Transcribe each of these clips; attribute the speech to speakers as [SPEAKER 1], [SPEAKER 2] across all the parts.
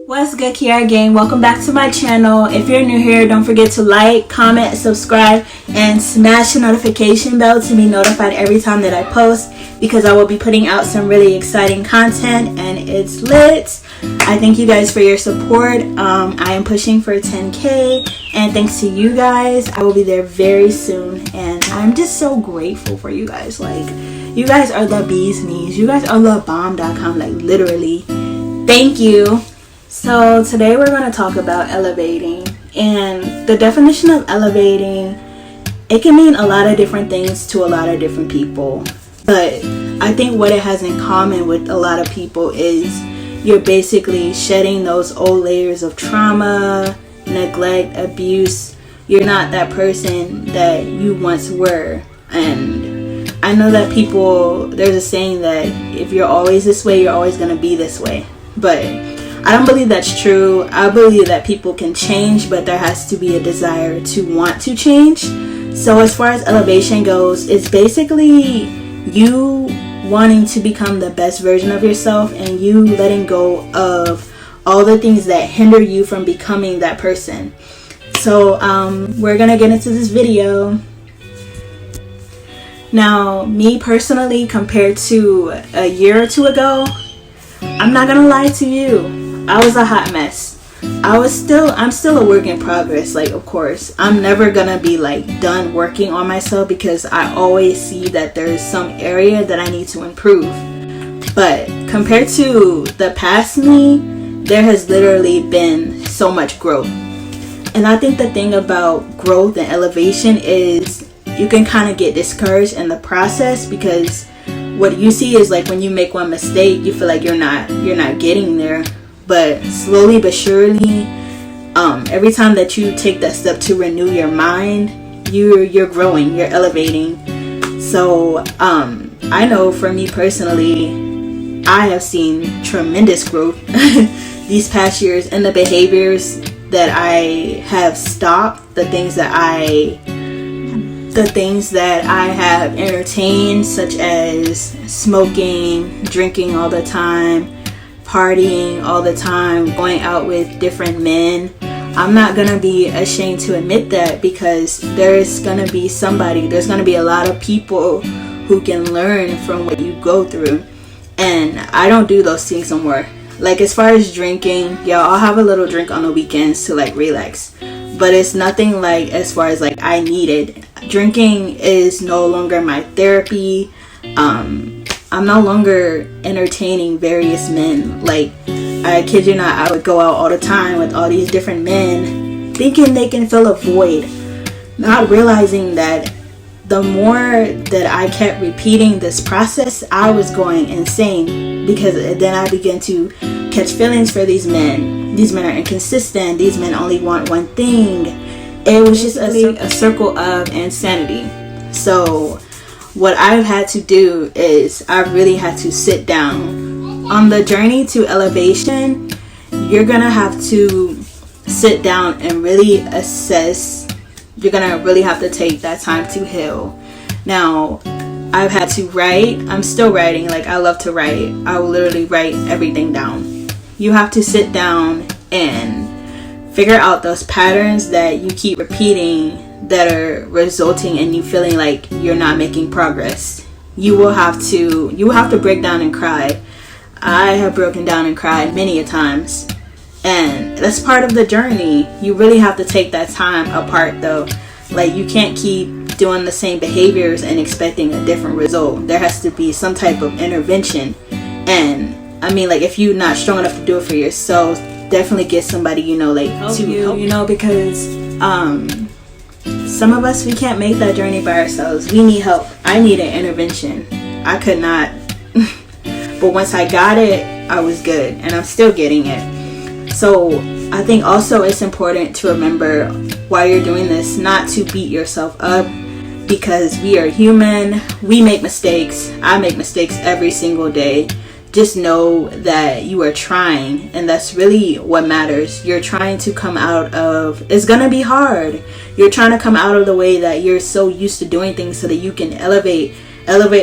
[SPEAKER 1] What's good, Kiara Gang? Welcome back to my channel. If you're new here, don't forget to like, comment, subscribe, and smash the notification bell to be notified every time that I post, because I will be putting out some really exciting content and it's lit. I thank you guys for your support. I am pushing for 10K, and thanks to you guys, I will be there very soon, and I'm just so grateful for you guys. Like, you guys are the bee's knees. You guys are the bomb.com, like literally. Thank you. So today we're going to talk about elevating, and the definition of elevating, it can mean a lot of different things to a lot of different people, but I think what it has in common with a lot of people is you're basically shedding those old layers of trauma, neglect, abuse. You're not that person that you once were. And I know that there's a saying that if you're always this way, you're always going to be this way, but I don't believe that's true. I believe that people can change, but there has to be a desire to want to change. So as far as elevation goes, it's basically you wanting to become the best version of yourself and you letting go of all the things that hinder you from becoming that person. So we're gonna get into this video. Now, me personally, compared to a year or two ago, I'm not gonna lie to you, I was a hot mess. I'm still a work in progress. Like, of course, I'm never gonna be like done working on myself, because I always see that there's some area that I need to improve. But compared to the past me, there has literally been so much growth. And I think the thing about growth and elevation is you can kind of get discouraged in the process, because what you see is like when you make one mistake, you feel like you're not getting there. But slowly but surely, every time that you take that step to renew your mind, you're growing, you're elevating. So I know for me personally, I have seen tremendous growth these past years in the behaviors that I have stopped, the things that I have entertained, such as smoking, drinking all the time, partying all the time, going out with different men. I'm not gonna be ashamed to admit that, because there's gonna be a lot of people who can learn from what you go through. And I don't do those things no more. Like, as far as drinking, yeah, I'll have a little drink on the weekends to like relax, but it's nothing like as far as like I need it. Drinking is no longer my therapy. I'm no longer entertaining various men. Like, I kid you not, I would go out all the time with all these different men, thinking they can fill a void, not realizing that the more that I kept repeating this process, I was going insane, because then I began to catch feelings for these men. These men are inconsistent. These men only want one thing. It was just a circle of insanity. So what I've had to do is I've really had to sit down. On the journey to elevation, you're gonna have to sit down and really assess. You're gonna really have to take that time to heal. Now, I've had to write. I'm still writing. Like, I love to write. I will literally write everything down. You have to sit down and figure out those patterns that you keep repeating that are resulting in you feeling like you're not making progress. You will have to break down and cry. I have broken down and cried many a times, and that's part of the journey. You really have to take that time apart though. Like, you can't keep doing the same behaviors and expecting a different result. There has to be some type of intervention. And I mean, like, if you're not strong enough to do it for yourself, definitely get somebody, like, help you, because some of us, we can't make that journey by ourselves. We need help. I need an intervention. I could not. But once I got it, I was good, and I'm still getting it. So I think also it's important to remember while you're doing this, not to beat yourself up, because we are human. We make mistakes. I make mistakes every single day. Just know that you are trying, and that's really what matters. You're trying to come out of, it's gonna be hard. You're trying to come out of the way that you're so used to doing things, so that you can elevate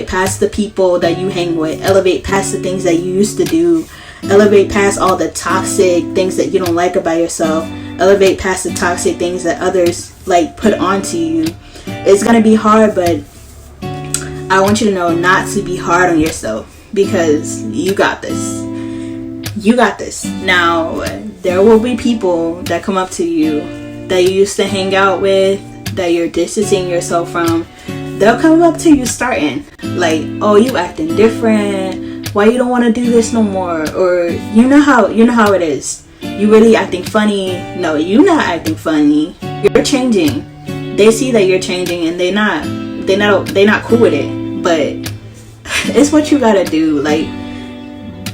[SPEAKER 1] past the people that you hang with, elevate past the things that you used to do, Elevate past all the toxic things that you don't like about yourself. Elevate past the toxic things that others like put onto you. It's gonna be hard, but I want you to know not to be hard on yourself, because you got this. You got this. Now, there will be people that come up to you that you used to hang out with, that you're distancing yourself from. They'll come up to you starting like, oh, you acting different, why you don't want to do this no more, or you know how it is, you really acting funny. No, you're not acting funny, you're changing. They see that you're changing, and they're not cool with it, but it's what you gotta do. Like,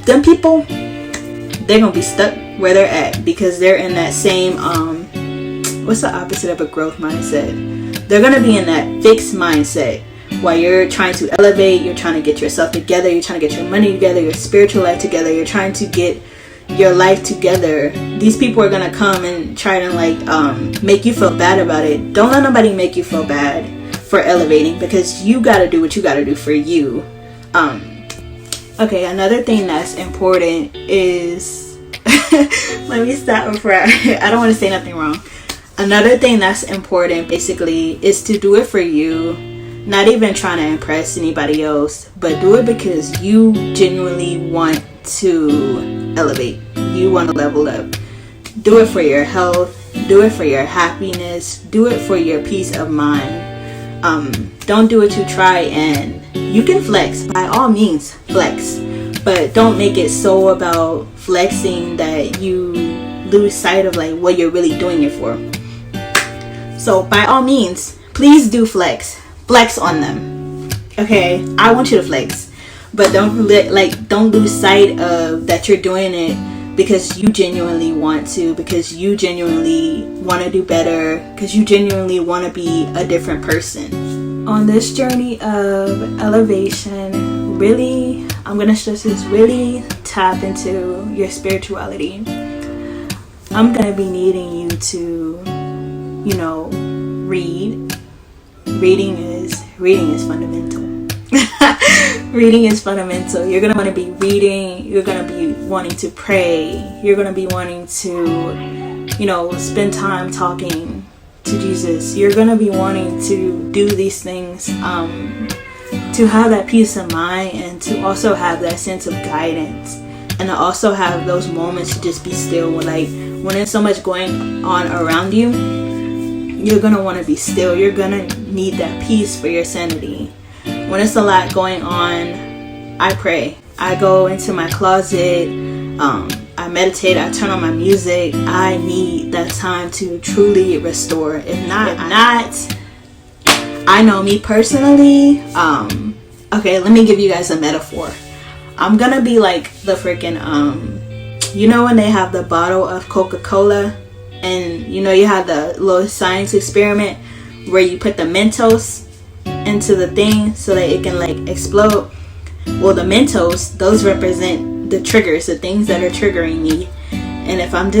[SPEAKER 1] them people, they're gonna be stuck where they're at, because they're in that same what's the opposite of a growth mindset? They're gonna be in that fixed mindset while you're trying to elevate, you're trying to get yourself together, you're trying to get your money together, your spiritual life together, you're trying to get your life together. These people are gonna come and try to like make you feel bad about it. Don't let nobody make you feel bad for elevating, because you gotta do what you gotta do for you. Okay, another thing that's important is let me stop before I don't want to say nothing wrong. Another thing that's important basically is to do it for you, not even trying to impress anybody else, but do it because you genuinely want to elevate, you want to level up. Do it for your health, do it for your happiness, do it for your peace of mind. Don't do it to try, and you can flex, by all means flex, but don't make it so about flexing that you lose sight of like what you're really doing it for. So by all means, please do flex on them. Okay, I want you to flex, but don't lose sight of that you're doing it because you genuinely want to, because you genuinely want to do better, because you genuinely want to be a different person. On this journey of elevation, really, I'm going to stress this, really tap into your spirituality. I'm going to be needing you to, read. Reading is fundamental. Reading is fundamental. You're going to want to be reading. You're going to be wanting to pray. You're going to be wanting to, spend time talking to Jesus. You're going to be wanting to do these things to have that peace of mind, and to also have that sense of guidance, and to also have those moments to just be still. When there's so much going on around you, you're going to want to be still. You're going to need that peace for your sanity. When it's a lot going on, I pray. I go into my closet, I meditate, I turn on my music. I need that time to truly restore. If not, I know me personally, okay, let me give you guys a metaphor. I'm gonna be like the freaking, when they have the bottle of Coca-Cola, and you have the little science experiment where you put the Mentos into the thing so that it can like explode. Well, the Mentos, those represent the triggers, the things that are triggering me. And if I'm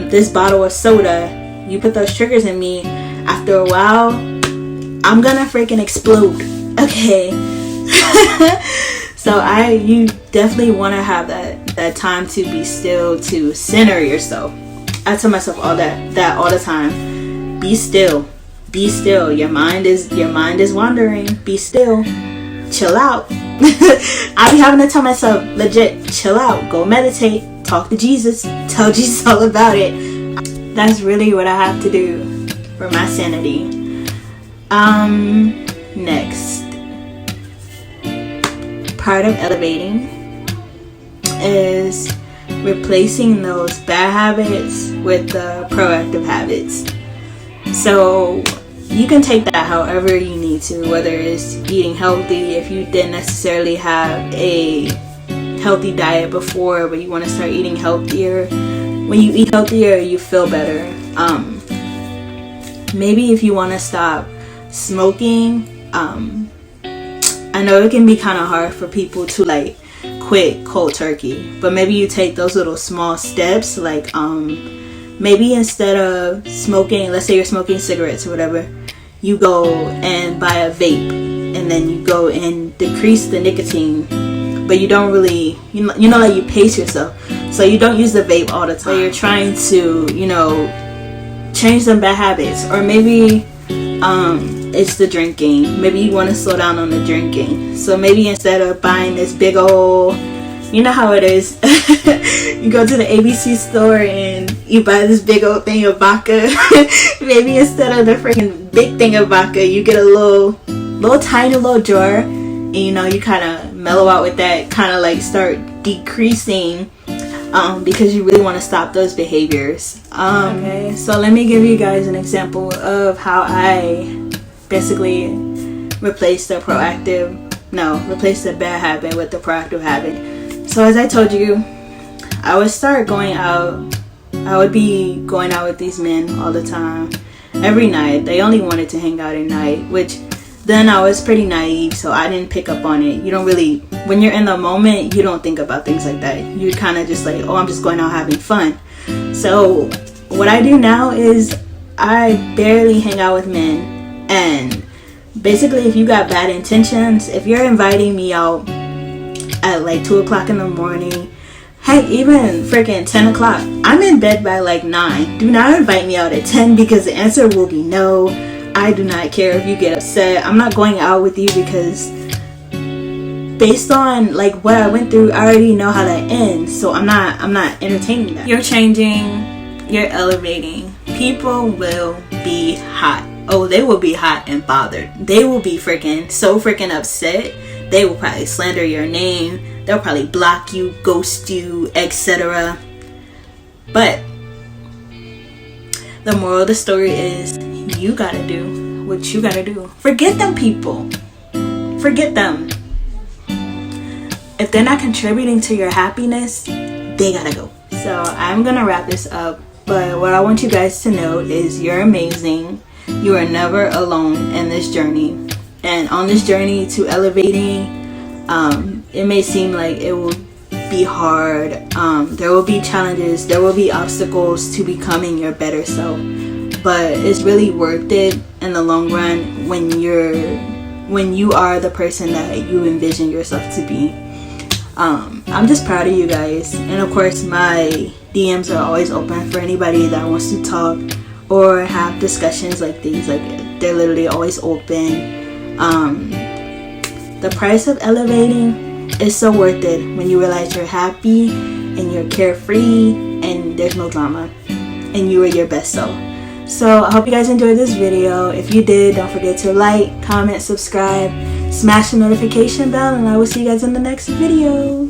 [SPEAKER 1] this bottle of soda, you put those triggers in me, after a while, I'm gonna freaking explode. Okay. So you definitely want to have that time to be still, to center yourself. I tell myself all that all the time. Be still. Be still. Your mind is wandering. Be still. Chill out. I be having to tell myself, legit, chill out. Go meditate. Talk to Jesus. Tell Jesus all about it. That's really what I have to do for my sanity. Next. Part of elevating is replacing those bad habits with the proactive habits. So you can take that however you need to, whether it's eating healthy, if you didn't necessarily have a healthy diet before but you want to start eating healthier. When you eat healthier, you feel better. Maybe if you want to stop smoking, I know it can be kind of hard for people to like quit cold turkey, but maybe you take those little small steps, like maybe instead of smoking, let's say you're smoking cigarettes or whatever, you go and buy a vape, and then you go and decrease the nicotine but you don't really, like you pace yourself. So you don't use the vape all the time. So you're trying to, change some bad habits. Or maybe it's the drinking. Maybe you want to slow down on the drinking. So maybe instead of buying this big old, you know how it is, you go to the ABC store and you buy this big old thing of vodka. Maybe instead of the freaking big thing of vodka, you get a little tiny little jar, and you kind of mellow out with that, kind of like start decreasing, because you really want to stop those behaviors. Okay, so let me give you guys an example of how I basically replace the bad habit with the proactive habit. So as I told you, I would start going out. I would be going out with these men all the time, every night. They only wanted to hang out at night, which then I was pretty naive, so I didn't pick up on it. You don't really, when you're in the moment, you don't think about things like that. You kind of just like, oh, I'm just going out having fun. So what I do now is I barely hang out with men. And basically, if you got bad intentions, if you're inviting me out at like 2 o'clock in the morning, heck, even freaking 10 o'clock, I'm in bed by like 9. Do not invite me out at 10, because the answer will be no. I do not care if you get upset. I'm not going out with you because based on like what I went through, I already know how that ends. So I'm not entertaining that. You're changing, you're elevating. People will be hot. Oh, they will be hot and bothered. They will be so freaking upset. They will probably slander your name. They'll probably block you, ghost you, etc. But the moral of the story is, you gotta do what you gotta do. Forget them people. Forget them. If they're not contributing to your happiness, they gotta go. So I'm gonna wrap this up. But what I want you guys to know is you're amazing. You are never alone in this journey. And on this journey to elevating, it may seem like it will be hard. There will be challenges. There will be obstacles to becoming your better self. But it's really worth it in the long run when you are the person that you envision yourself to be. I'm just proud of you guys. And of course, my DMs are always open for anybody that wants to talk or have discussions like these. Like, they're literally always open. The price of elevating is so worth it when you realize you're happy and you're carefree and there's no drama and you are your best self. So I hope you guys enjoyed this video. If you did, don't forget to like, comment, subscribe, smash the notification bell, and I will see you guys in the next video.